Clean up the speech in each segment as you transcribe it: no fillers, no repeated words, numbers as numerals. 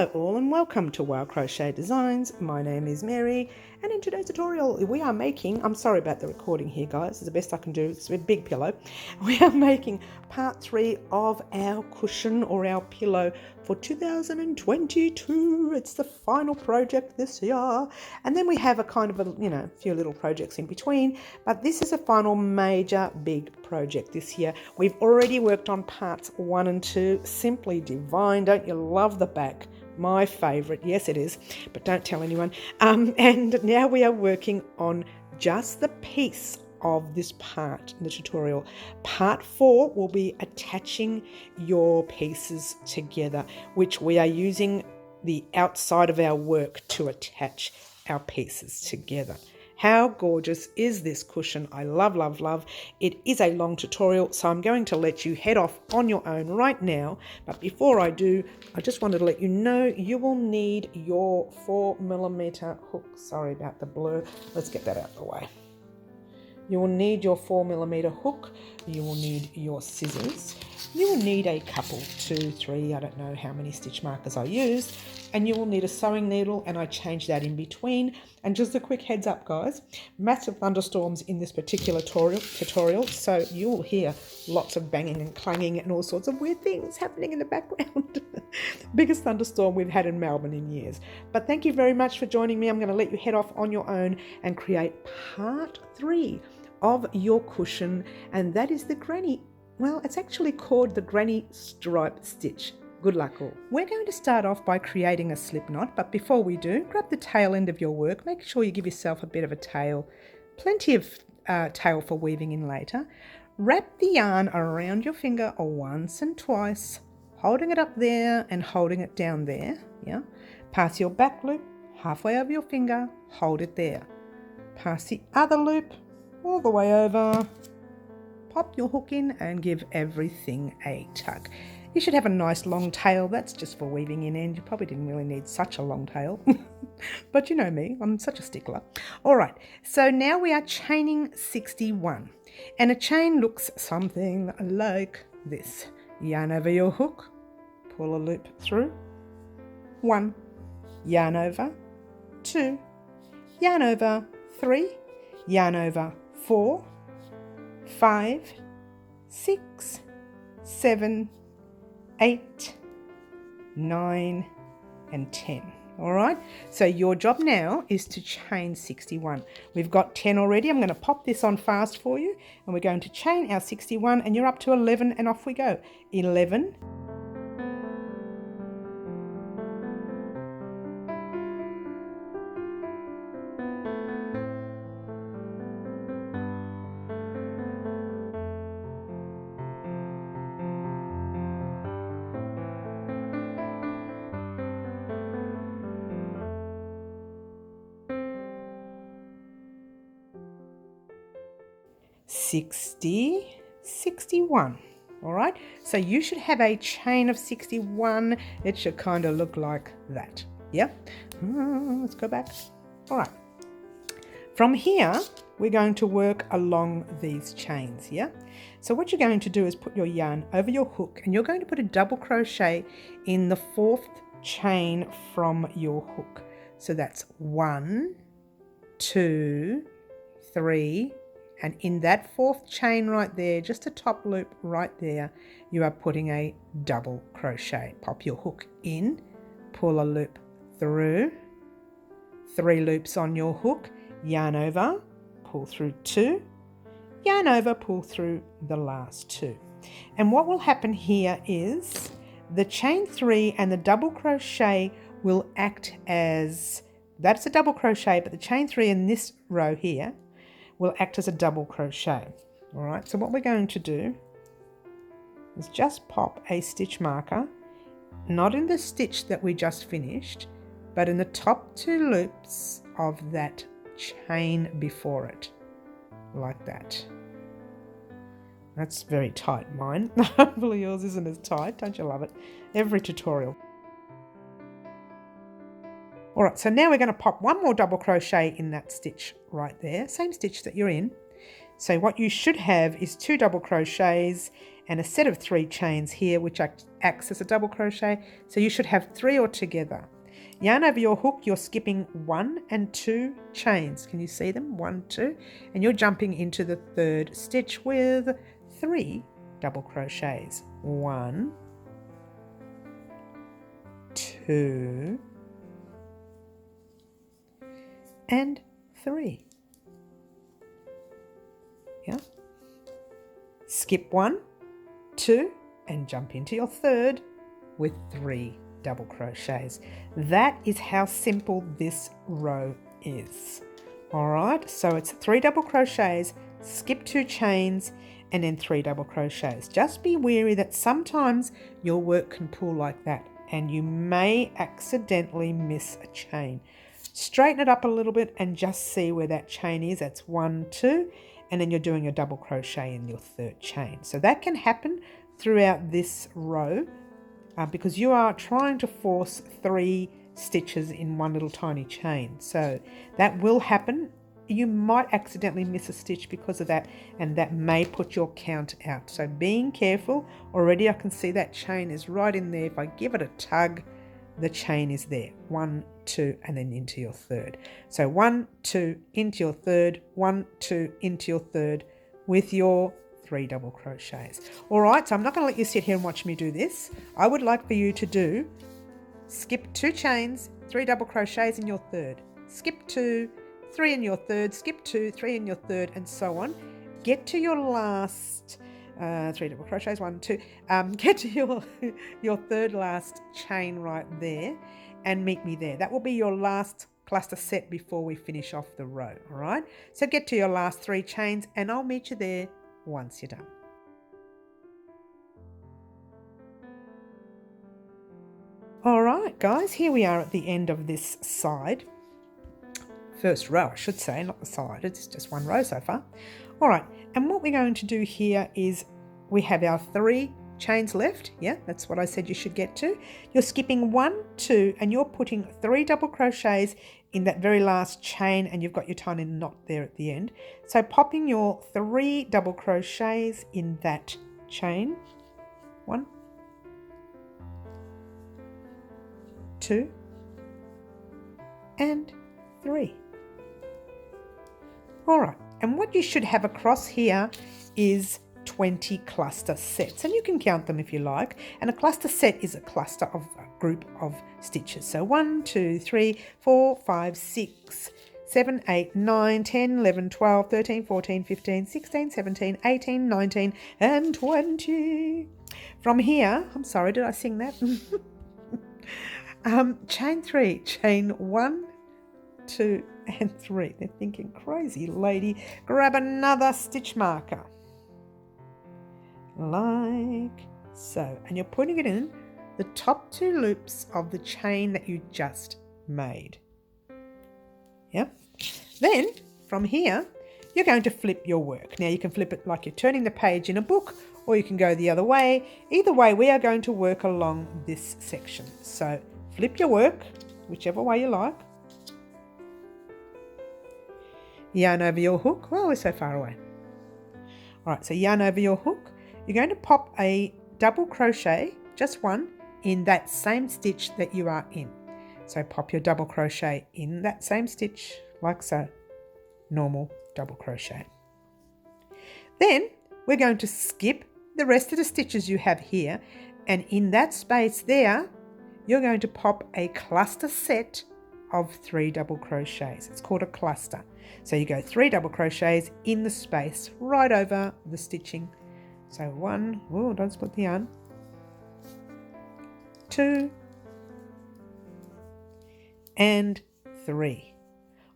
Hello all and welcome to Crochet Designs. My name is Mary and in today's tutorial we are making, I'm sorry about the recording here guys, it's the best I can do, it's a big pillow. We are making part 3 of our cushion or our pillow for 2022. It's the final project this year and then we have a kind of a few little projects in between, but this is a final major big project this year. We've already worked on parts 1 and 2, simply divine. Don't you love the back? My favourite, yes it is, but don't tell anyone. And now we are working on just the piece of this part in the tutorial. Part 4 will be attaching your pieces together, which we are using the outside of our work to attach our pieces together. How gorgeous is this cushion? I love, love, love. It is a long tutorial, so I'm going to let you head off on your own right now. But before I do, I just wanted to let you know you will need your 4mm hook. Sorry about the blur. Let's get that out of the way. You will need your 4mm hook. You will need your scissors. You will need a couple, 2, 3, I don't know how many stitch markers I used. And you will need a sewing needle, and I changed that in between. And just a quick heads up guys, massive thunderstorms in this particular tutorial, so you will hear lots of banging and clanging and all sorts of weird things happening in the background. Biggest thunderstorm we've had in Melbourne in years. But thank you very much for joining me. I'm going to let you head off on your own and create part 3 of your cushion, and that is the granny. Well, it's actually called the granny stripe stitch. Good luck all. We're going to start off by creating a slip knot, but before we do, grab the tail end of your work. Make sure you give yourself a bit of a tail, plenty of tail for weaving in later. Wrap the yarn around your finger once and twice, holding it up there and holding it down there. Yeah. Pass your back loop halfway over your finger, hold it there. Pass the other loop all the way over. Pop your hook in and give everything a tug. You should have a nice long tail. That's just for weaving in end. You probably didn't really need such a long tail. But you know me, I'm such a stickler. All right, so now we are chaining 61. And a chain looks something like this. Yarn over your hook, pull a loop through. 1, yarn over, 2, yarn over, 3, yarn over, 4, 5, 6, 7, 8, 9, and 10. All right, so your job now is to chain 61. We've got 10 already. I'm going to pop this on fast for you, and we're going to chain our 61, and you're up to 11, and off we go. 11, 60, 61. All right, so you should have a chain of 61. It should kind of look like that. Yeah, let's go back. All right, from here we're going to work along these chains. Yeah, so what you're going to do is put your yarn over your hook, and you're going to put a double crochet in the 4th chain from your hook. So that's 1, 2, 3, and in that 4th chain right there, just a top loop right there, you are putting a double crochet. Pop your hook in, pull a loop through, 3 loops on your hook, yarn over, pull through 2, yarn over, pull through the last 2. And what will happen here is the chain 3 and the double crochet will act as, that's a double crochet, but the chain 3 in this row here will act as a double crochet. All right, so what we're going to do is just pop a stitch marker, not in the stitch that we just finished, but in the top 2 loops of that chain before it, like that. That's very tight, mine. Hopefully yours isn't as tight. Don't you love it? Every tutorial. All right, so now we're going to pop 1 more double crochet in that stitch right there, same stitch that you're in. So what you should have is 2 double crochets and a set of 3 chains here, which acts as a double crochet. So you should have 3 altogether. Yarn over your hook, you're skipping 1 and 2 chains. Can you see them? 1, 2, and you're jumping into the 3rd stitch with 3 double crochets. 1, 2, and 3. Yeah. Skip 1, 2, and jump into your 3rd with 3 double crochets. That is how simple this row is. All right, so it's 3 double crochets, skip 2 chains, and then 3 double crochets. Just be wary that sometimes your work can pull like that and you may accidentally miss a chain. Straighten it up a little bit and just see where that chain is. That's 1, 2, and then you're doing a double crochet in your 3rd chain. So that can happen throughout this row because you are trying to force 3 stitches in one little tiny chain. So that will happen. You might accidentally miss a stitch because of that, and that may put your count out. So being careful. Already I can see that chain is right in there. If I give it a tug, the chain is there. 1, 2, and then into your 3rd. So 1, 2, into your 3rd, 1, 2, into your 3rd with your 3 double crochets. All right, so I'm not going to let you sit here and watch me do this. I would like for you to do skip 2 chains, 3 double crochets in your 3rd, skip 2, 3 in your 3rd, skip 2, 3 in your 3rd, and so on. Get to your last 3 double crochets, 1, 2, get to your 3rd last chain right there and meet me there. That will be your last cluster set before we finish off the row. All right, so get to your last 3 chains and I'll meet you there once you're done. All right, guys, here we are at the end of this side. First row, I should say, not the side. It's just one row so far. All right, and what we're going to do here is we have our 3 chains left. Yeah, that's what I said you should get to. You're skipping 1, 2, and you're putting 3 double crochets in that very last chain, and you've got your tiny knot there at the end. So popping your 3 double crochets in that chain. 1, 2, and 3. All right, and what you should have across here is 20 cluster sets, and you can count them if you like. And a cluster set is a cluster of a group of stitches. So 1, 2, 3, 4, 5, 6, 7, 8, 9, 10, 11, 12, 13, 14, 15, 16, 17, 18, 19, and 20. From here, I'm sorry, did I sing that? Chain 3, chain 1, 2, and 3. They're thinking, crazy lady. Grab another stitch marker. Like so. And you're putting it in the top 2 loops of the chain that you just made. Yep. Then, from here, you're going to flip your work. Now, you can flip it like you're turning the page in a book, or you can go the other way. Either way, we are going to work along this section. So, flip your work, whichever way you like. Yarn over your hook. Well, we're so far away. All right, so yarn over your hook. You're going to pop a double crochet, just one, in that same stitch that you are in. So pop your double crochet in that same stitch, like so. Normal double crochet. Then we're going to skip the rest of the stitches you have here, and in that space there, you're going to pop a cluster set of 3 double crochets. It's called a cluster. So you go 3 double crochets in the space right over the stitching. So 1, oh, don't split the yarn, 2, and 3.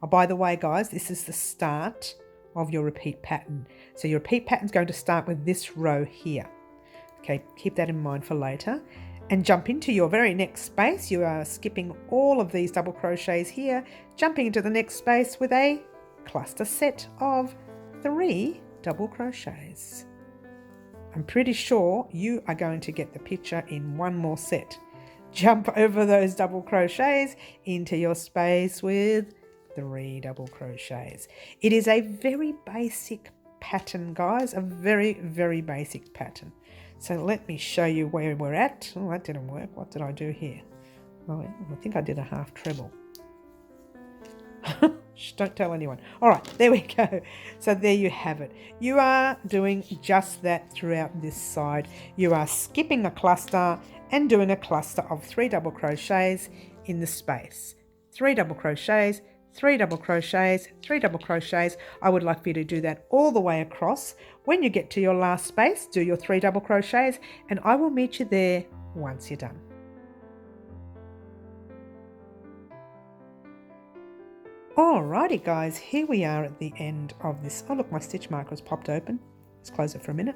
Oh, by the way, guys, this is the start of your repeat pattern. So your repeat pattern is going to start with this row here. Okay, keep that in mind for later. And jump into your very next space. You are skipping all of these double crochets here, jumping into the next space with a cluster set of 3 double crochets. I'm pretty sure you are going to get the picture in one more set. Jump over those double crochets into your space with 3 double crochets. It is a very basic pattern, guys, a very, very basic pattern. So let me show you where we're at. Oh, that didn't work. What did I do here? Oh, I think I did a half treble. Shh, don't tell anyone. All right, there we go. So there you have it. You are doing just that throughout this side. You are skipping a cluster and doing a cluster of 3 double crochets in the space. 3 double crochets, 3 double crochets, 3 double crochets. I would like for you to do that all the way across. When you get to your last space, do your 3 double crochets, and I will meet you there once you're done. Alrighty guys, here we are at the end of this. Oh look, my stitch marker has popped open. Let's close it for a minute.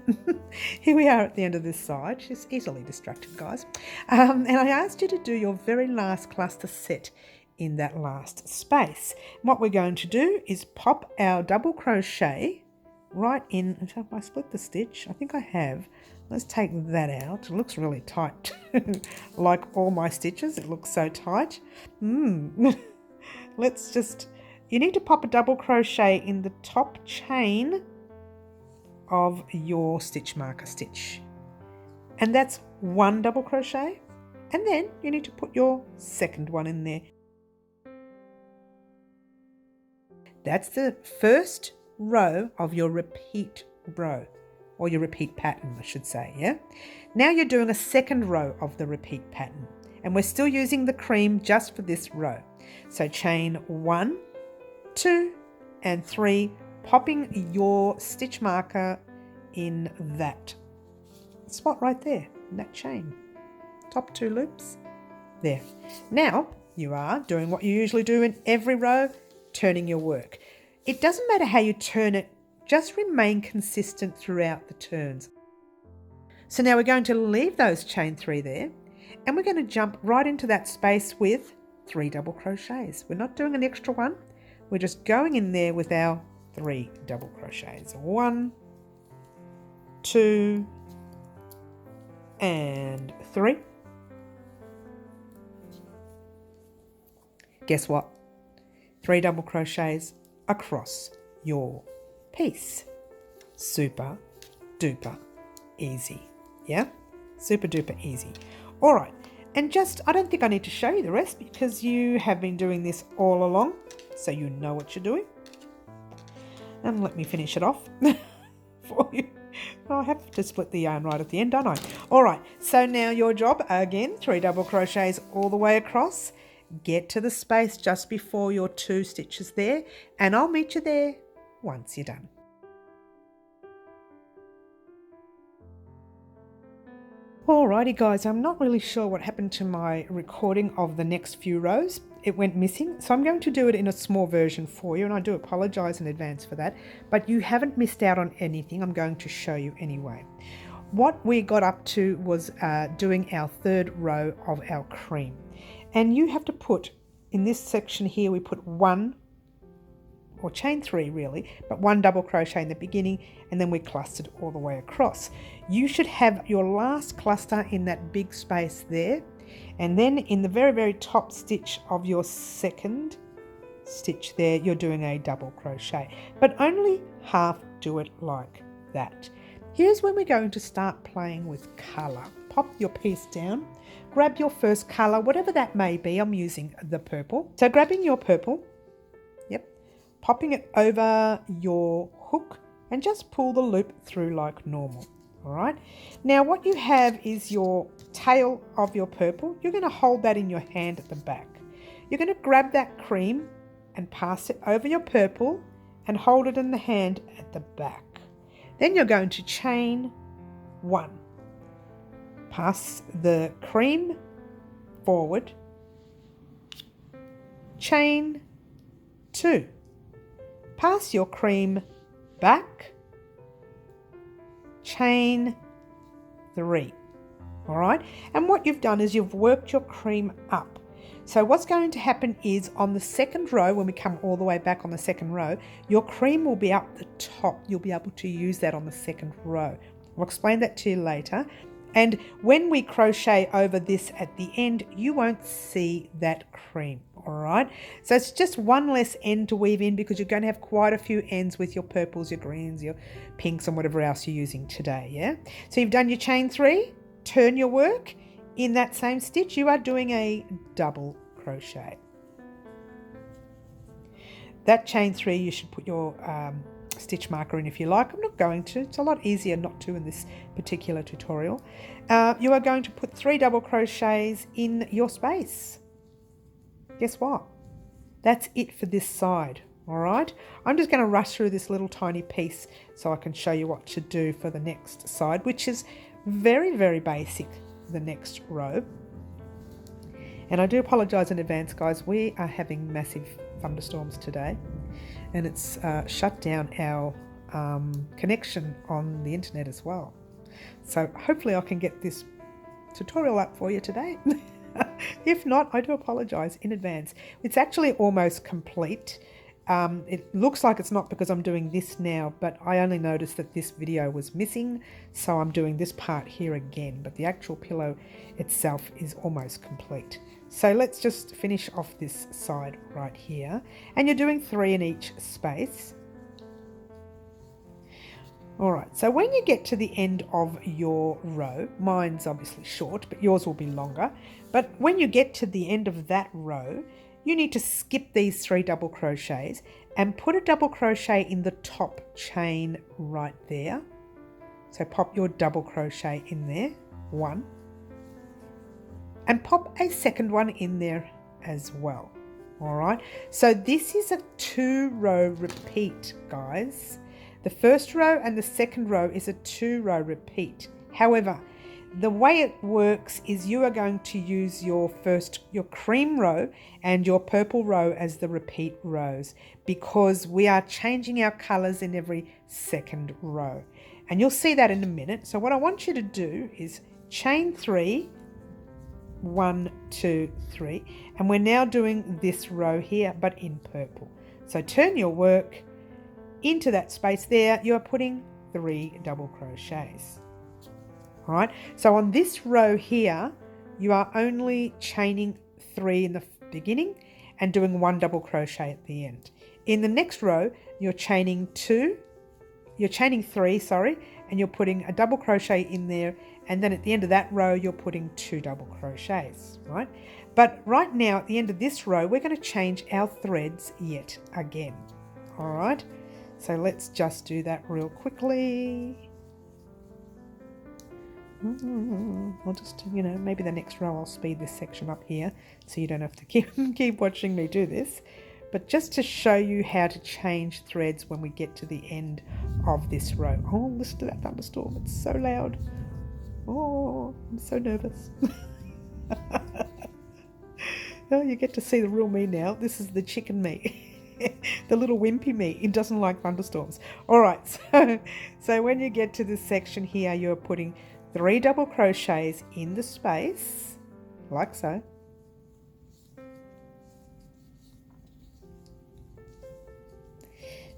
Here we are at the end of this side. She's easily distracted, guys. And I asked you to do your very last cluster set in that last space. What we're going to do is pop our double crochet right in. Have I split the stitch? I think I have. Let's take that out. It looks really tight. Like all my stitches, it looks so tight. Let's just, you need to pop a double crochet in the top chain of your stitch marker stitch, and that's 1 double crochet, and then you need to put your second one in there. That's the first row of your repeat row, or your repeat pattern, I should say. Yeah. Now you're doing a second row of the repeat pattern, and we're still using the cream just for this row. So chain 1, 2 and 3, popping your stitch marker in that spot right there, in that chain. Top 2 loops, there. Now you are doing what you usually do in every row, turning your work. It doesn't matter how you turn it, just remain consistent throughout the turns. So now we're going to leave those chain 3 there, and we're going to jump right into that space with 3 double crochets. We're not doing an extra one. We're just going in there with our 3 double crochets. 1, 2 and 3. Guess what? 3 double crochets across your piece. Super duper easy. Yeah? Super duper easy. All right. And just, I don't think I need to show you the rest because you have been doing this all along, so you know what you're doing. And let me finish it off for you. Oh, I have to split the yarn right at the end, don't I? All right, so now your job, again, 3 double crochets all the way across. Get to the space just before your 2 stitches there, and I'll meet you there once you're done. Alrighty guys, I'm not really sure what happened to my recording of the next few rows. It went missing, so I'm going to do it in a small version for you, and I do apologise in advance for that, but you haven't missed out on anything. I'm going to show you anyway. What we got up to was doing our 3rd row of our cream, and you have to put, in this section here, we put 1, or chain 3 really, but 1 double crochet in the beginning, and then we clustered all the way across. You should have your last cluster in that big space there, and then in the very, very top stitch of your second stitch there, you're doing a double crochet, but only half do it like that. Here's when we're going to start playing with colour. Pop your piece down, grab your first colour, whatever that may be. I'm using the purple. So grabbing your purple, popping it over your hook, and just pull the loop through like normal. All right. Now what you have is your tail of your purple. You're going to hold that in your hand at the back. You're going to grab that cream and pass it over your purple and hold it in the hand at the back. Then you're going to chain 1. Pass the cream forward. Chain 2. Pass your cream back, chain 3, all right? And what you've done is you've worked your cream up. So what's going to happen is on the second row, when we come all the way back on the second row, your cream will be up the top. You'll be able to use that on the second row. I'll explain that to you later. And when we crochet over this at the end, you won't see that cream, all right? So it's just one less end to weave in because you're going to have quite a few ends with your purples, your greens, your pinks and whatever else you're using today, yeah? So you've done your chain 3, turn your work. In that same stitch, you are doing a double crochet. That chain 3, you should put your stitch marker in if you like. I'm not going to. It's a lot easier not to in this particular tutorial. You are going to put 3 double crochets in your space. Guess what? That's it for this side. All right. I'm just going to rush through this little tiny piece so I can show you what to do for the next side, which is very, very basic, the next row. And I do apologize in advance, guys. We are having massive thunderstorms today, and it's shut down our connection on the internet as well. So hopefully I can get this tutorial up for you today. If not, I do apologize in advance. It's actually almost complete. It looks like it's not because I'm doing this now, but I only noticed that this video was missing, so I'm doing this part here again, but the actual pillow itself is almost complete. So let's just finish off this side right here, and you're doing 3 in each space. All right, so when you get to the end of your row, mine's obviously short, but yours will be longer. But when you get to the end of that row, you need to skip these 3 double crochets and put a double crochet in the top chain right there. So pop your double crochet in there, 1, and pop a second one in there as well. All right, so this is a 2-row repeat, guys. The first row and the second row is a 2-row repeat. However, the way it works is you are going to use your cream row and your purple row as the repeat rows, because we are changing our colors in every second row. And you'll see that in a minute. So what I want you to do is chain 3, 1, 2, 3, and we're now doing this row here, but in purple. So turn your work into that space there. You are putting 3 double crochets. All right, so on this row here, you are only chaining 3 in the beginning and doing 1 double crochet at the end. In the next row, you're chaining 3, and you're putting a double crochet in there, and then at the end of that row, you're putting 2 double crochets, right? But right now, at the end of this row, we're going to change our threads yet again. All right, so let's just do that real quickly. I'll just, maybe the next row I'll speed this section up here so you don't have to keep watching me do this. But just to show you how to change threads when we get to the end of this row. Oh, listen to that thunderstorm. It's so loud. Oh, I'm so nervous. Oh, you get to see the real me now. This is the chicken me. The little wimpy me. It doesn't like thunderstorms. All right, so when you get to this section here, you're putting 3 double crochets in the space, like so.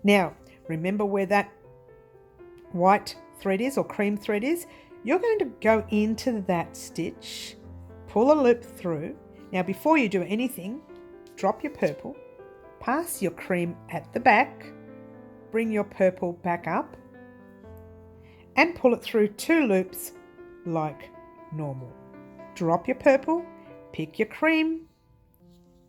Now, remember where that white thread is, or cream thread is. You're going to go into that stitch, pull a loop through. Now, before you do anything, drop your purple, pass your cream at the back, bring your purple back up, and pull it through 2 loops like normal. Drop your purple, pick your cream,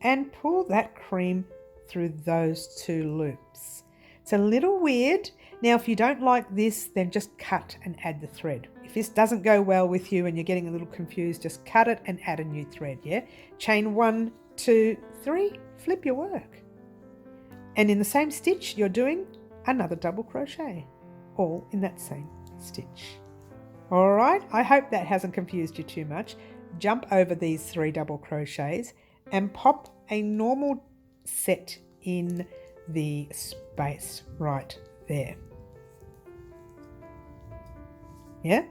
and pull that cream through those 2 loops. It's a little weird. Now, if you don't like this, then just cut and add the thread. If this doesn't go well with you and you're getting a little confused, just cut it and add a new thread, yeah? Chain 1, 2, 3, flip your work. And in the same stitch, you're doing another double crochet, all in that same stitch. All right, I hope that hasn't confused you too much. Jump over these 3 double crochets and pop a normal set in the space right there. Yeah?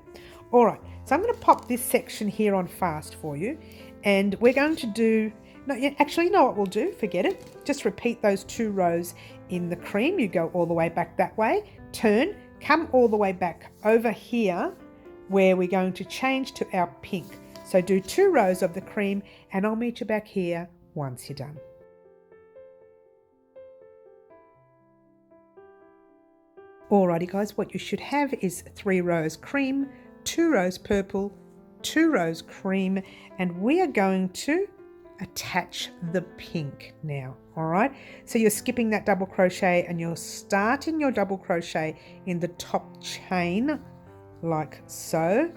All right, so I'm going to pop this section here on fast for you, and we're going to do, no, actually, you know what we'll do? Forget it. Just repeat those 2 rows in the cream. You go all the way back that way, turn, come all the way back over here where we're going to change to our pink. So do 2 rows of the cream and I'll meet you back here once you're done. Alrighty guys, what you should have is 3 rows cream, 2 rows purple, 2 rows cream, and we are going to attach the pink now. Alright, so you're skipping that double crochet and you're starting your double crochet in the top chain like so,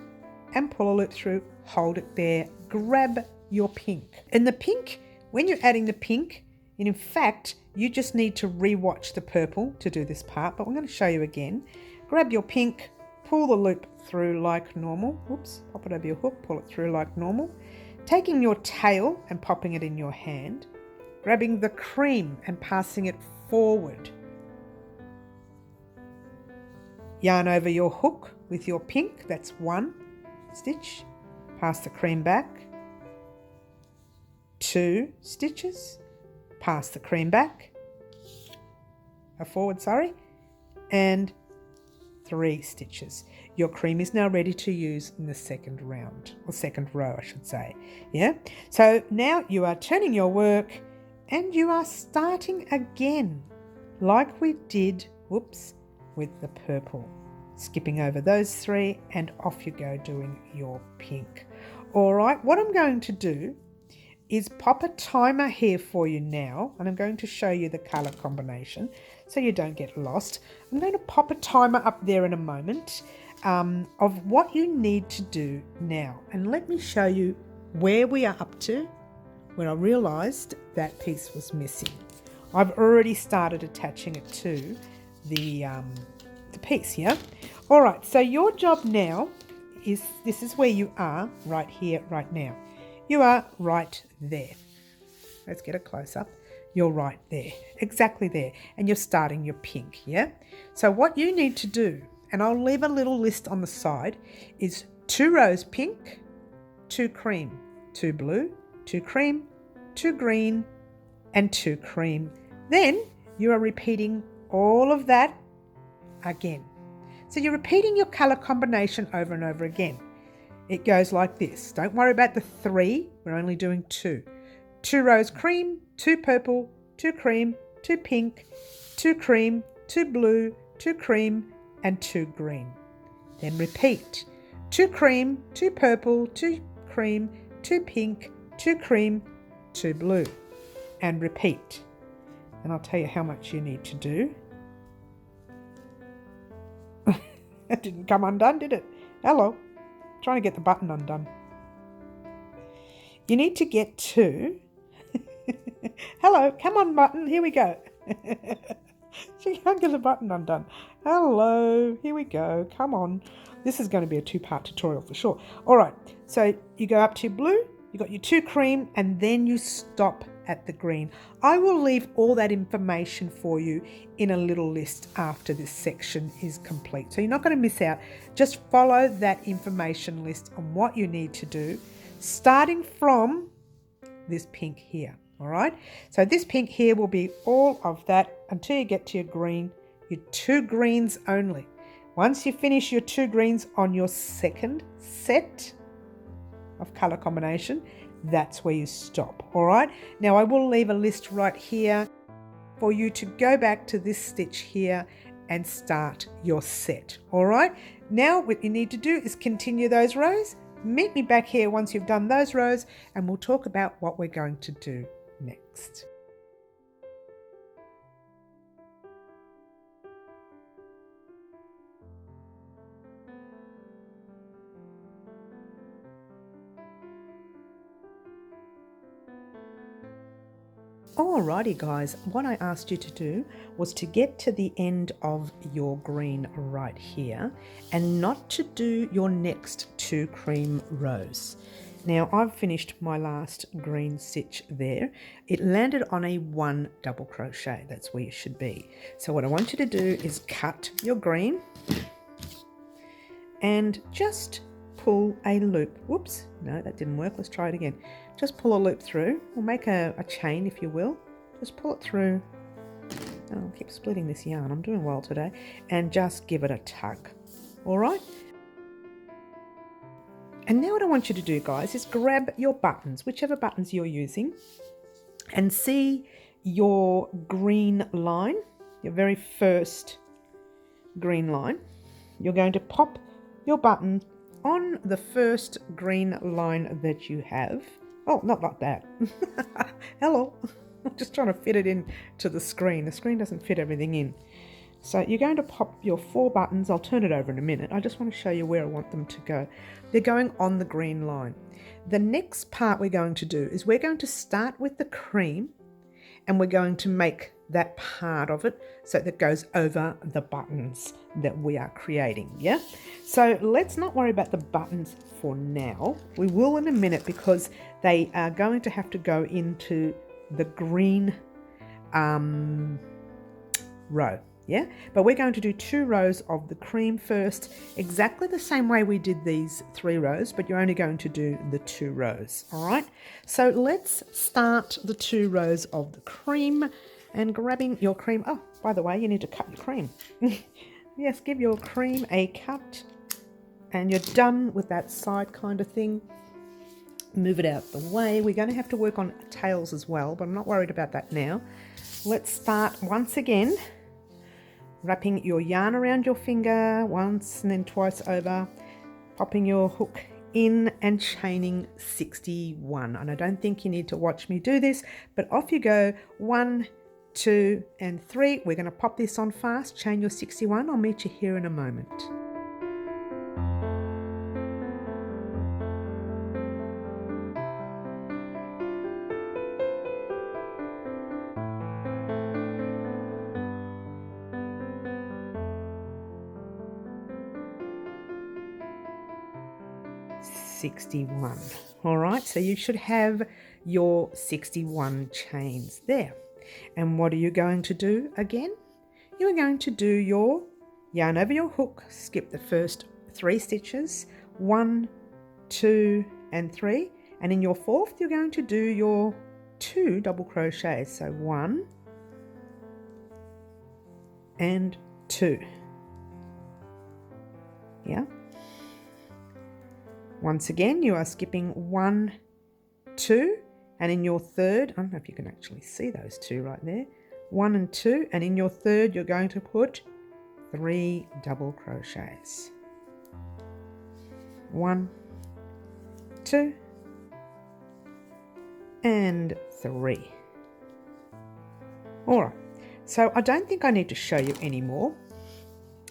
and pull a loop through, hold it there, grab your pink. And the pink, when you're adding the pink, and in fact you just need to re-watch the purple to do this part, but I'm going to show you again. Grab your pink, pull the loop through like normal, oops, pop it over your hook, pull it through like normal, taking your tail and popping it in your hand, grabbing the cream and passing it forward, yarn over your hook with your pink, that's 1 stitch, pass the cream back, 2 stitches, pass the cream back, forward, and 3 stitches. Your cream is now ready to use in the second round, or second row I should say. Yeah, so now you are turning your work and you are starting again like we did, whoops, with the purple. Skipping over those 3 and off you go doing your pink. Alright, what I'm going to do is pop a timer here for you now, and I'm going to show you the colour combination so you don't get lost. I'm going to pop a timer up there in a moment of what you need to do now, and let me show you where we are up to when I realised that piece was missing. I've already started attaching it to the piece here. All right, so your job now is, this is where you are right here, right now. You are right there. Let's get a close up. You're right there, exactly there. And you're starting your pink, yeah? So what you need to do, and I'll leave a little list on the side, is 2 rows pink, 2 cream, 2 blue, 2 cream, 2 green, and 2 cream. Then you are repeating all of that again. So you're repeating your colour combination over and over again. It goes like this. Don't worry about the 3. We're only doing 2. 2 rows cream, 2 purple, 2 cream, 2 pink, 2 cream, 2 blue, 2 cream, and 2 green. Then repeat. 2 cream, 2 purple, 2 cream, 2 pink, 2 cream, 2 blue. And repeat. And I'll tell you how much you need to do. That didn't come undone, did it? Hello. Trying to get the button undone. You need to get to... Hello, come on button, here we go. She can't get the button undone. Hello, here we go, come on. This is going to be a 2-part tutorial for sure. All right, so you go up to blue, you got your 2 cream, and then you stop at the green. I will leave all that information for you in a little list after this section is complete. So you're not going to miss out. Just follow that information list on what you need to do, starting from this pink here. All right. So this pink here will be all of that until you get to your green, your 2 greens only. Once you finish your 2 greens on your second set of color combination, that's where you stop. All right. Now I will leave a list right here for you to go back to this stitch here and start your set. All right. Now what you need to do is continue those rows. Meet me back here once you've done those rows, and we'll talk about what we're going to do next. Alrighty guys, what I asked you to do was to get to the end of your green right here and not to do your next 2 cream rows. Now I've finished my last green stitch there. It landed on a 1 double crochet, that's where you should be. So what I want you to do is cut your green and just pull a loop. Whoops, no, that didn't work. Let's try it again. Just pull a loop through, or make a chain if you will. Just pull it through. Oh, I'll keep splitting this yarn. I'm doing well today. And just give it a tug. All right? And now what I want you to do, guys, is grab your buttons, whichever buttons you're using, and see your green line, your very first green line. You're going to pop your button on the first green line that you have. Oh, not like that. Hello. I'm just trying to fit it in to the screen. The screen doesn't fit everything in. So you're going to pop your 4 buttons. I'll turn it over in a minute. I just want to show you where I want them to go. They're going on the green line. The next part we're going to do is we're going to start with the cream, and we're going to make that part of it so that goes over the buttons that we are creating. Yeah, so let's not worry about the buttons for now. We will in a minute, because they are going to have to go into the green row. Yeah, but we're going to do 2 rows of the cream first, exactly the same way we did these 3 rows, but you're only going to do the 2 rows. All right, so let's start the 2 rows of the cream, and grabbing your cream. Oh, by the way, you need to cut your cream. Yes, give your cream a cut, and you're done with that side kind of thing. Move it out the way. We're going to have to work on tails as well, but I'm not worried about that now. Let's start once again, wrapping your yarn around your finger once and then twice over, popping your hook in and chaining 61. And I don't think you need to watch me do this, but off you go. 1, 2, and 3. We're going to pop this on fast, chain your 61. I'll meet you here in a moment. $61. All right, so you should have your 61 chains there. And what are you going to do again? You are going to do your yarn over your hook, skip the first 3 stitches, 1, 2, and 3, and in your 4th you're going to do your 2 double crochets. So 1 and 2. Yeah. Once again, you are skipping 1, 2, and in your 3rd, I don't know if you can actually see those 2 right there, 1 and 2, and in your 3rd, you're going to put 3 double crochets. 1, 2, and 3. All right, so I don't think I need to show you anymore.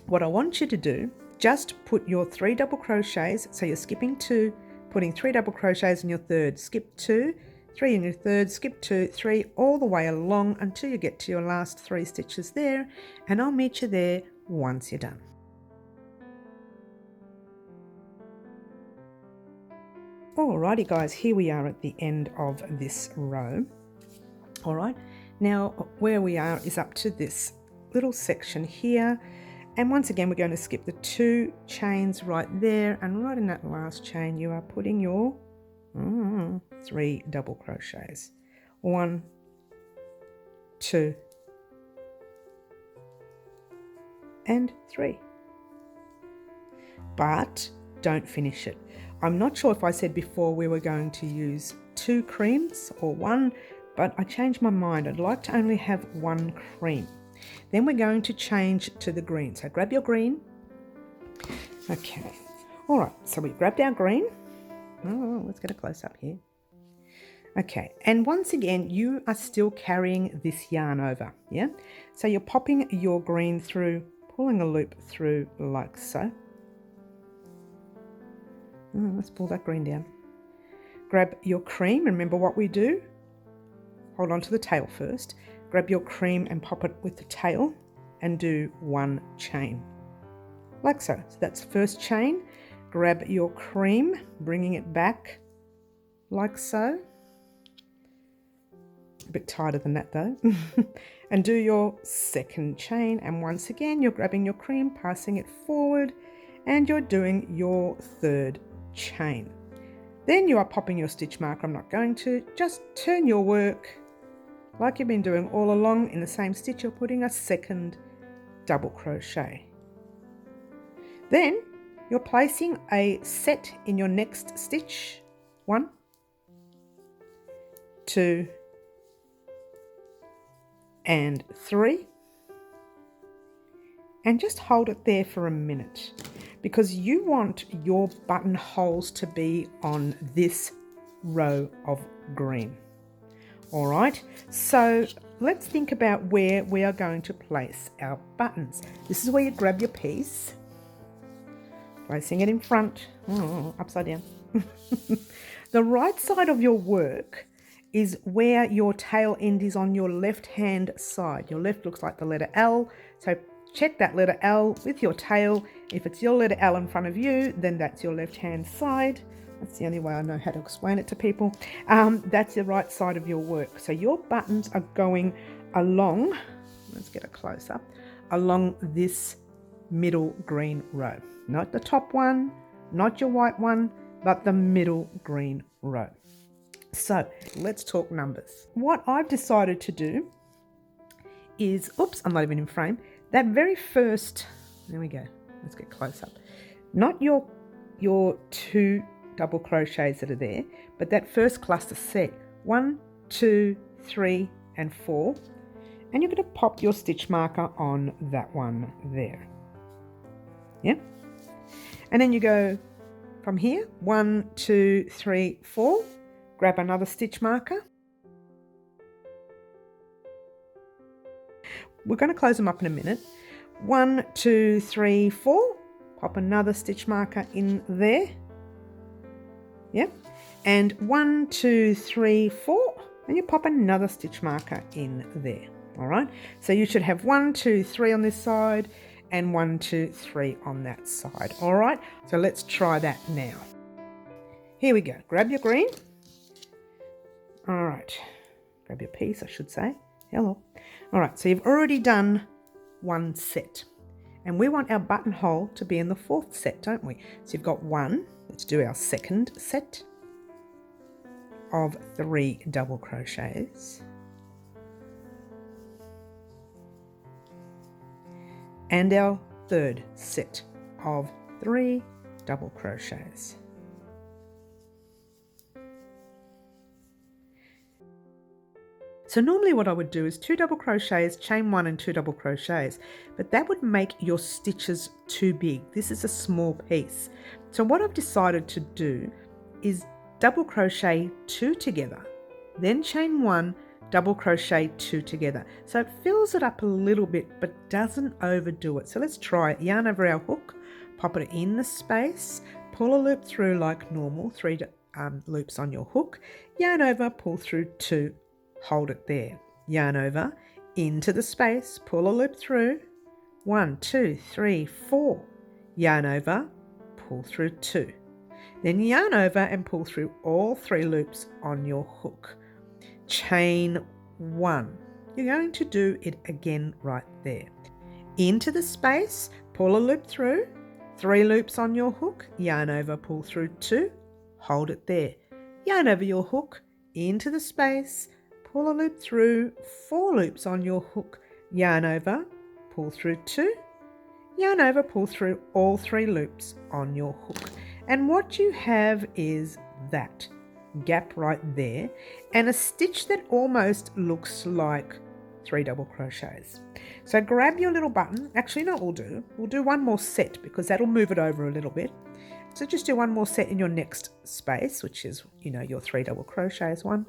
What I want you to do, just put your 3 double crochets, so you're skipping 2, putting 3 double crochets in your 3rd, skip 2, 3 in your 3rd, skip 2, 3, all the way along until you get to your last 3 stitches there, and I'll meet you there once you're done. Alrighty guys, here we are at the end of this row. Alright, now where we are is up to this little section here. And once again, we're going to skip the 2 chains right there, and right in that last chain, you are putting your 3 double crochets. 1, 2, and 3. But don't finish it. I'm not sure if I said before we were going to use 2 creams or 1, but I changed my mind. I'd like to only have 1 cream. Then we're going to change to the green. So grab your green. Okay. All right. So we grabbed our green. Oh, let's get a close up here. Okay. And once again, you are still carrying this yarn over. Yeah. So you're popping your green through, pulling a loop through like so. Let's pull that green down. Grab your cream. Remember what we do? Hold on to the tail first. Grab your cream and pop it with the tail and do 1 chain. Like so. So that's the first chain. Grab your cream, bringing it back like so. A bit tighter than that though. And do your 2nd chain. And once again, you're grabbing your cream, passing it forward, and you're doing your 3rd chain. Then you are popping your stitch marker. I'm not going to. Just turn your work like you've been doing all along. In the same stitch, you're putting a 2nd double crochet. Then you're placing a set in your next stitch. 1, 2, and 3. And just hold it there for a minute because you want your buttonholes to be on this row of green. All right, so let's think about where we are going to place our buttons. This is where you grab your piece, placing it in front, upside down. The right side of your work is where your tail end is on your left hand side. Your left looks like the letter L, so check that letter L with your tail. If it's your letter L in front of you, then that's your left hand side. That's the only way I know how to explain it to people. That's the right side of your work. So your buttons are going along, let's get a close up, along this middle green row. Not the top one, not your white one, but the middle green row. So let's talk numbers. What I've decided to do is, oops, I'm not even in frame. That very first, there we go, let's get close up. Not your 2 double crochets that are there, but that first cluster set, 1, 2, 3, and 4. And you're going to pop your stitch marker on that one there. Yeah? And then you go from here, 1, 2, 3, 4. Grab another stitch marker. We're going to close them up in a minute. 1, 2, 3, 4. Pop another stitch marker in there. Yep. And 1, 2, 3, 4. And you pop another stitch marker in there. All right. So you should have 1, 2, 3 on this side and 1, 2, 3 on that side. All right. So let's try that now. Here we go. Grab your green. All right. Grab your piece, I should say. Hello. All right. So you've already done one set. And we want our buttonhole to be in the 4th set, don't we? So you've got 1. Let's do our second set of 3 double crochets. And our 3rd set of 3 double crochets. So normally what I would do is 2 double crochets, chain 1 and 2 double crochets, but that would make your stitches too big. This is a small piece. So what I've decided to do is double crochet 2 together, then chain 1, double crochet 2 together. So it fills it up a little bit, but doesn't overdo it. So let's try it. Yarn over our hook, pop it in the space, pull a loop through like normal, 3 loops on your hook, yarn over, pull through 2, hold it there, yarn over, into the space, pull a loop through, 1, 2, 3, 4, yarn over, pull through 2. Then yarn over and pull through all 3 loops on your hook. Chain 1. You're going to do it again right there. Into the space, pull a loop through, 3 loops on your hook, yarn over, pull through 2, hold it there. Yarn over your hook, into the space, pull a loop through, 4 loops on your hook, yarn over, pull through 2, yarn over, pull through all 3 loops on your hook. And what you have is that gap right there and a stitch that almost looks like 3 double crochets. So grab your little button. Actually, no, we'll do one more set because that'll move it over a little bit. So just do one more set in your next space, which is, your 3 double crochets. 1,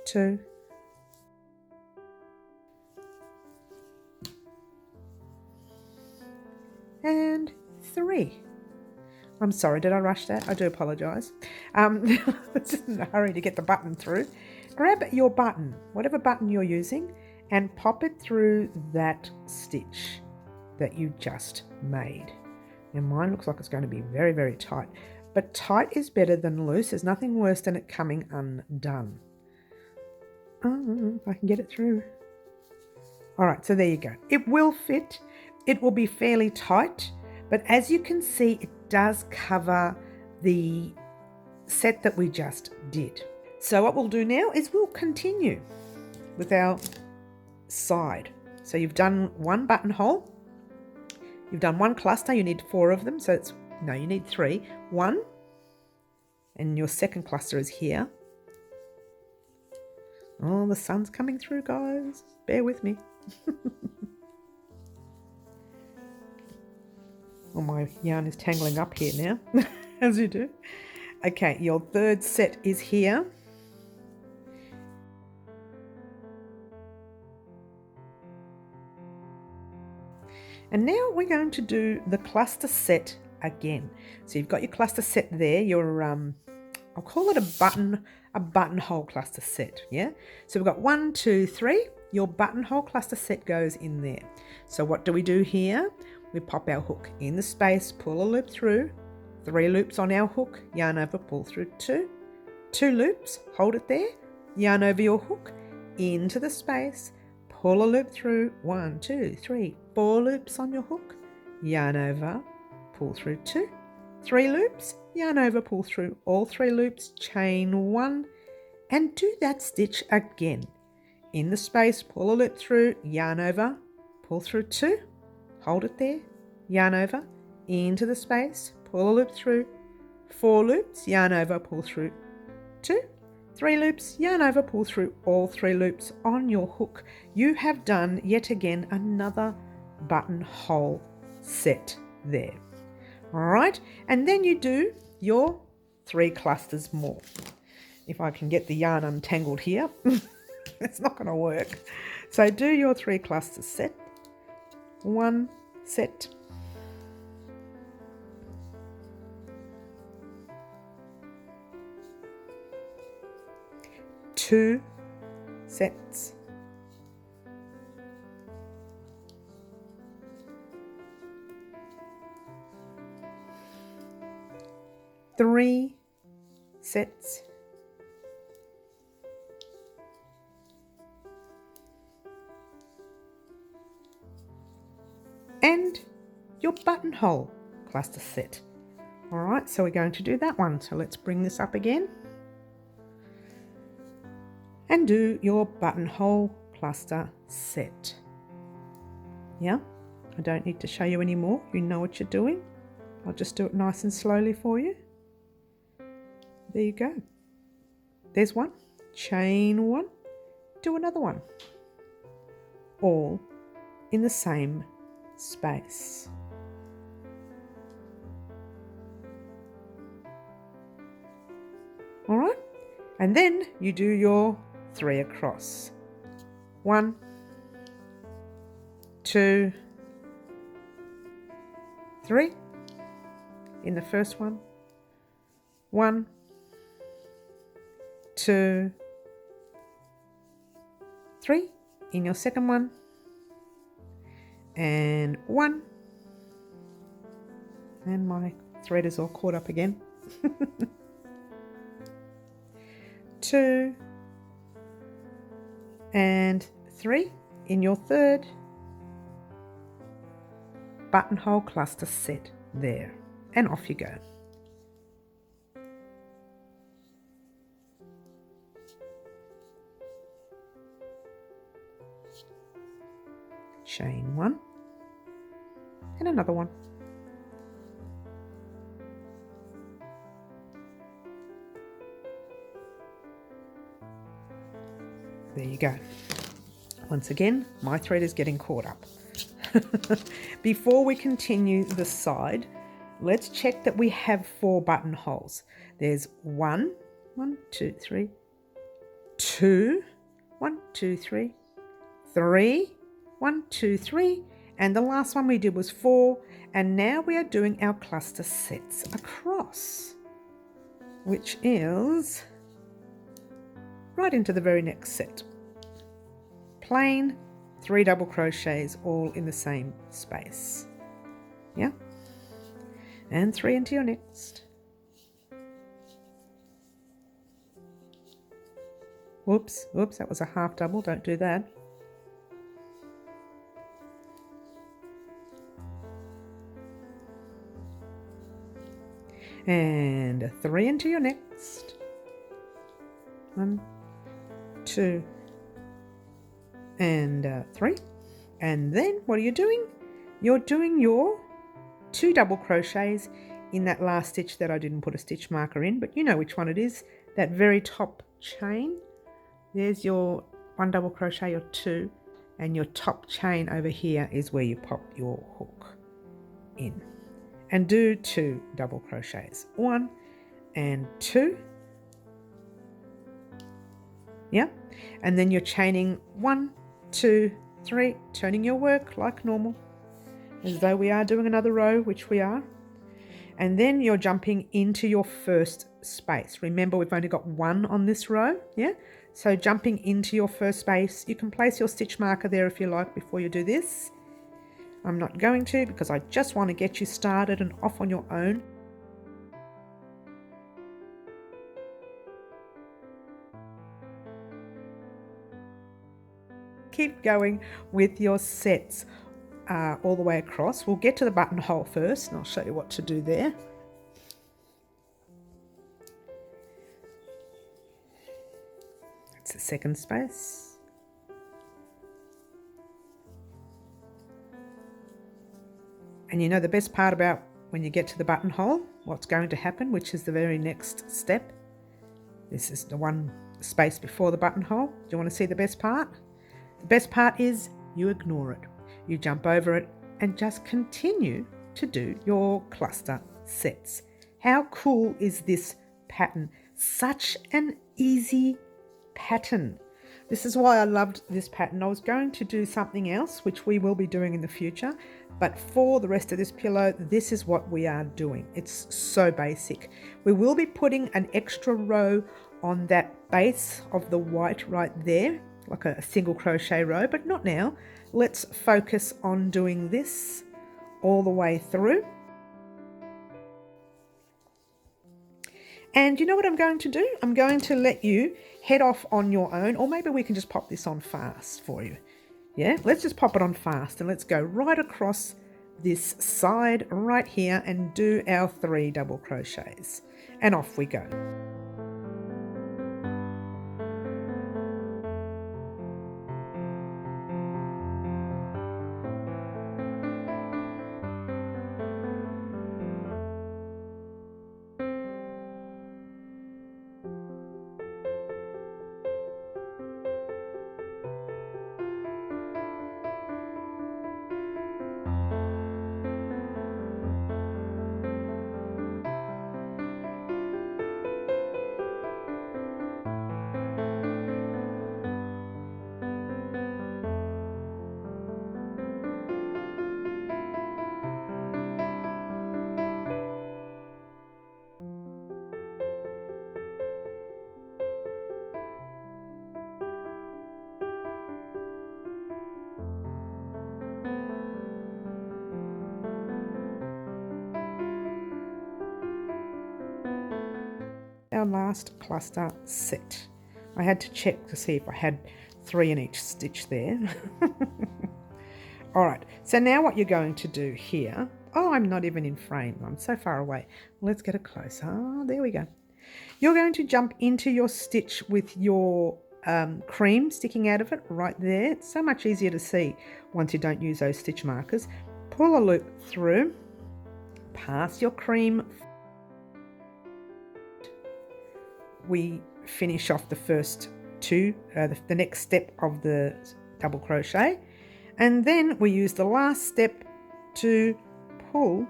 2, and 3. I'm sorry, did I rush that? I do apologise. Just in a hurry to get the button through. Grab your button, whatever button you're using, and pop it through that stitch that you just made. Now mine looks like it's going to be very, very tight, but tight is better than loose. There's nothing worse than it coming undone. Oh, if I can get it through. All right, so there you go. It will fit. It will be fairly tight, but as you can see, it does cover the set that we just did. So what we'll do now is we'll continue with our side. So you've done one buttonhole, You've done one cluster, you need 4 of them, so it's, no, you need 3. 1, and your second cluster is here. Oh, the sun's coming through, guys. Bear with me. Oh, my yarn is tangling up here now, as you do. Okay, your third set is here. And now we're going to do the cluster set again. So you've got your cluster set there, your I'll call it a buttonhole cluster set, yeah? So we've got 1, 2, 3. Your buttonhole cluster set goes in there. So what do we do here? We pop our hook in the space, pull a loop through, 3 loops on our hook, yarn over, pull through 2. 2 loops, hold it there, yarn over your hook, into the space, pull a loop through, 1, 2, 3, 4 loops on your hook, yarn over, pull through 2, 3 loops, yarn over, pull through all 3 loops, chain 1, and do that stitch again. In the space, pull a loop through, yarn over, pull through 2, hold it there, yarn over, into the space, pull a loop through, 4 loops, yarn over, pull through 2, 3 loops, yarn over, pull through all 3 loops on your hook. You have done yet again another buttonhole set there. All right, and then you do your 3 clusters more. If I can get the yarn untangled here, it's not going to work. So do your 3 clusters set. 1 set. 2 sets. 3 sets. 'And your buttonhole cluster set. All right, so we're going to do that one. So let's bring this up again and do your buttonhole cluster set. Yeah, I don't need to show you anymore. You know what you're doing. I'll just do it nice and slowly for you. There you go. There's one, chain 1, do another one, all in the same space. All right, and then you do your 3 across. 1, 2, 3 in the first one. 1, 2, 3 in your second one. And 1, and my thread is all caught up again. 2 and 3 in your third buttonhole cluster set there, and off you go. Chain 1 and another one. There you go. Once again, my thread is getting caught up. Before we continue the side, let's check that we have 4 buttonholes. There's 1, 2, 3, 2, 1, 2, 3, 3, 1, 2, 3, and the last one we did was 4, and now we are doing our cluster sets across, which is right into the very next set. Plain 3 double crochets all in the same space. Yeah, and 3 into your next. Whoops, that was a half double, don't do that. And 3 into your next. 1, 2, and 3. And then what are you doing? you're doing your 2 double crochets in that last stitch that I didn't put a stitch marker in, but you know which one it is, that very top chain. There's your 1 double crochet, your 2, and your top chain over here is where you pop your hook in. And do 2 double crochets, 1 and 2. Yeah, and then you're chaining 1, 2, 3, turning your work like normal, as though we are doing another row, which we are. And then you're jumping into your first space. Remember, we've only got 1 on this row, yeah? So jumping into your first space, you can place your stitch marker there if you like before you do this. I'm not going to, because I just want to get you started and off on your own. Keep going with your sets all the way across. We'll get to the buttonhole first, and I'll show you what to do there. That's the second space. And you know the best part about when you get to the buttonhole, what's going to happen, which is the very next step. This is the one space before the buttonhole. Do you want to see the best part? The best part is you ignore it. You jump over it and just continue to do your cluster sets. How cool is this pattern? Such an easy pattern. This is why I loved this pattern. I was going to do something else, which we will be doing in the future, but for the rest of this pillow, this is what we are doing. It's so basic. We will be putting an extra row on that base of the white right there, like a single crochet row, but not now. Let's focus on doing this all the way through. And you know what I'm going to do? I'm going to let you head off on your own, or maybe we can just pop this on fast for you. Yeah, let's just pop it on fast and let's go right across this side right here and do our 3 double crochets. And off we go. Our last cluster set. I had to check to see if I had 3 in each stitch there. All right, so now what you're going to do here, oh, I'm not even in frame, I'm so far away. Let's get it closer. Oh, there we go. You're going to jump into your stitch with your cream sticking out of it right there. It's so much easier to see once you don't use those stitch markers. Pull a loop through, pass your cream. We finish off the first 2, the next step of the double crochet, and then we use the last step to pull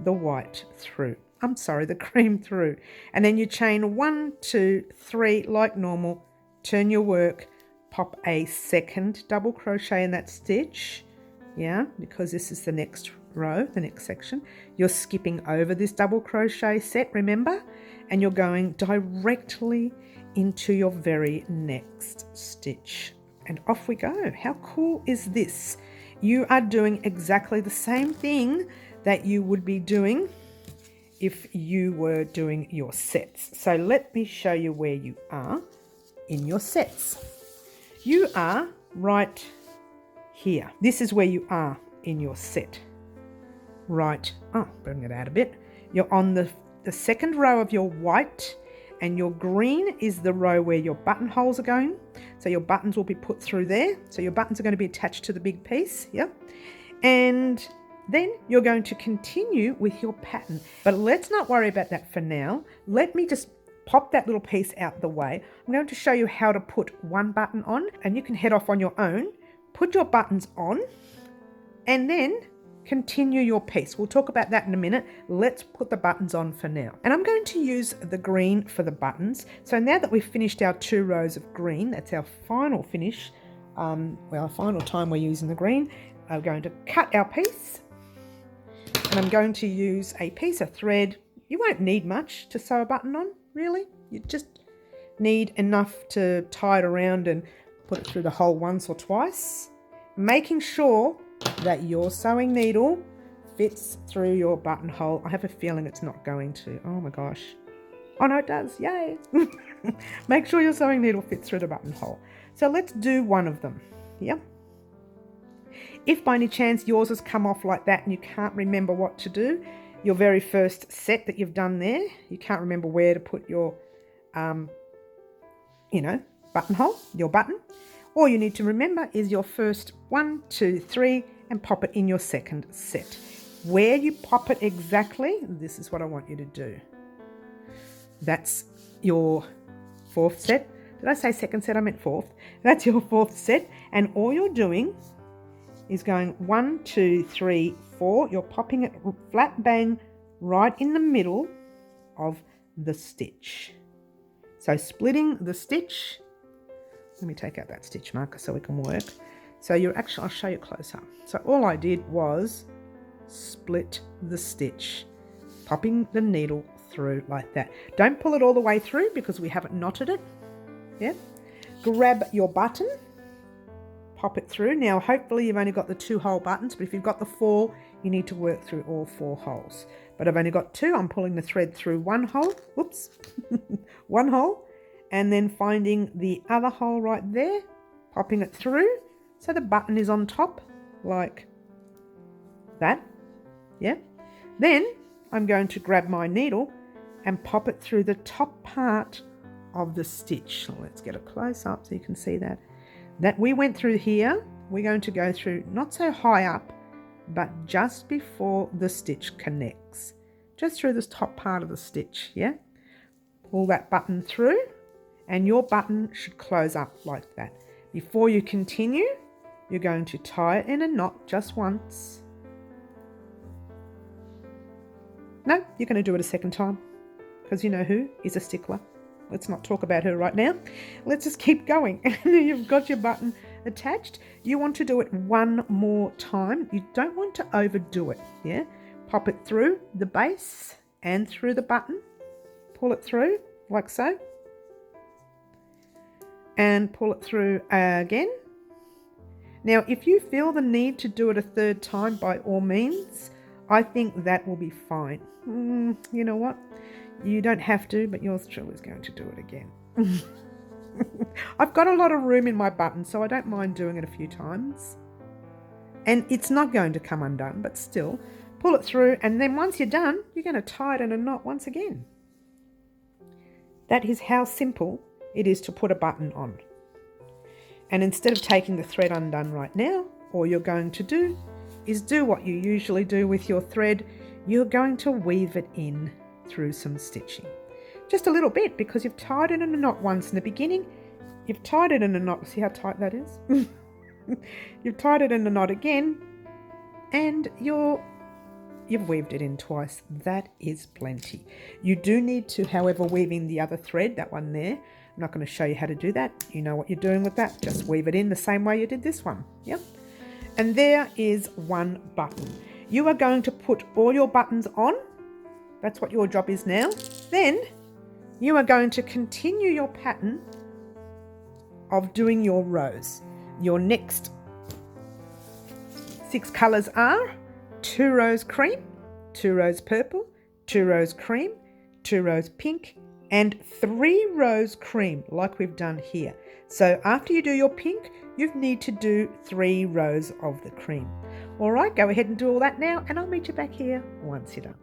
the white through. I'm sorry, the cream through. And then you chain 1, 2, 3 like normal, turn your work, pop a second double crochet in that stitch, yeah, because this is the next row, the next section. You're skipping over this double crochet set, remember? And you're going directly into your very next stitch. And off we go. How cool is this? You are doing exactly the same thing that you would be doing if you were doing your sets. So let me show you where you are in your sets. You are right here. This is where you are in your set. Right, bring it out a bit. You're on the second row of your white, and your green is the row where your buttonholes are going. So your buttons will be put through there. So your buttons are going to be attached to the big piece, yep. And Then you're going to continue with your pattern, but let's not worry about that for now. Let me just pop that little piece out the way. I'm going to show you how to put one button on, and you can head off on your own. Put your buttons on and then continue your piece. We'll talk about that in a minute. Let's put the buttons on for now. And I'm going to use the green for the buttons. So now that we've finished our 2 rows of green, that's our final finish, our final time we're using the green, I'm going to cut our piece, and I'm going to use a piece of thread. You won't need much to sew a button on, really. You just need enough to tie it around and put it through the hole once or twice, making sure that your sewing needle fits through your buttonhole. I have a feeling it's not going to. Oh my gosh. Oh no, it does. Yay. Make sure your sewing needle fits through the buttonhole. So let's do one of them. Yeah. If by any chance yours has come off like that and you can't remember what to do, your very first set that you've done there, you can't remember where to put your, buttonhole, your button, all you need to remember is your first 1, 2, 3 and pop it in your second set. Where you pop it exactly, this is what I want you to do. That's your 4th set. Did I say second set? I meant 4th. That's your 4th set, and all you're doing is going 1, 2, 3, 4. You're popping it flat bang right in the middle of the stitch. So splitting the stitch. Let me take out that stitch marker so we can work. So you're actually, I'll show you close up. So all I did was split the stitch, popping the needle through like that. Don't pull it all the way through because we haven't knotted it. Yeah. Grab your button, pop it through. Now hopefully you've only got the 2 hole buttons, but if you've got the 4, you need to work through all 4 holes. But I've only got 2. I'm pulling the thread through 1 hole. Whoops. 1 hole. And then finding the other hole right there, popping it through so the button is on top like that. Yeah. Then I'm going to grab my needle and pop it through the top part of the stitch. So let's get a close up so you can see that. That we went through here, we're going to go through not so high up, but just before the stitch connects. Just through this top part of the stitch, yeah? Pull that button through and your button should close up like that. Before you continue, you're going to tie it in a knot just once. No, you're going to do it a second time because you know who is a stickler. Let's not talk about her right now. Let's just keep going. You've got your button attached. You want to do it one more time. You don't want to overdo it, yeah? Pop it through the base and through the button. Pull it through like so. And pull it through again. Now, if you feel the need to do it a 3rd time, by all means, I think that will be fine. You know what? You don't have to, but yours truly is going to do it again. I've got a lot of room in my button, so I don't mind doing it a few times. And it's not going to come undone, but still, pull it through, and then once you're done, you're going to tie it in a knot once again. That is how simple it is to put a button on. And instead of taking the thread undone right now, all you're going to do is do what you usually do with your thread. You're going to weave it in through some stitching. Just a little bit, because you've tied it in a knot once in the beginning. You've tied it in a knot. See how tight that is? You've tied it in a knot again, and you've weaved it in twice. That is plenty. You do need to, however, weave in the other thread, that one there. I'm not going to show you how to do that. You know what you're doing with that. Just weave it in the same way you did this one. Yep. And there is one button. You are going to put all your buttons on. That's what your job is now. Then you are going to continue your pattern of doing your rows. Your next 6 colours are 2 rows cream, 2 rows purple, 2 rows cream, 2 rows pink, and 3 rows cream, like we've done here. So after you do your pink, you need to do 3 rows of the cream. All right, go ahead and do all that now, and I'll meet you back here once you're done.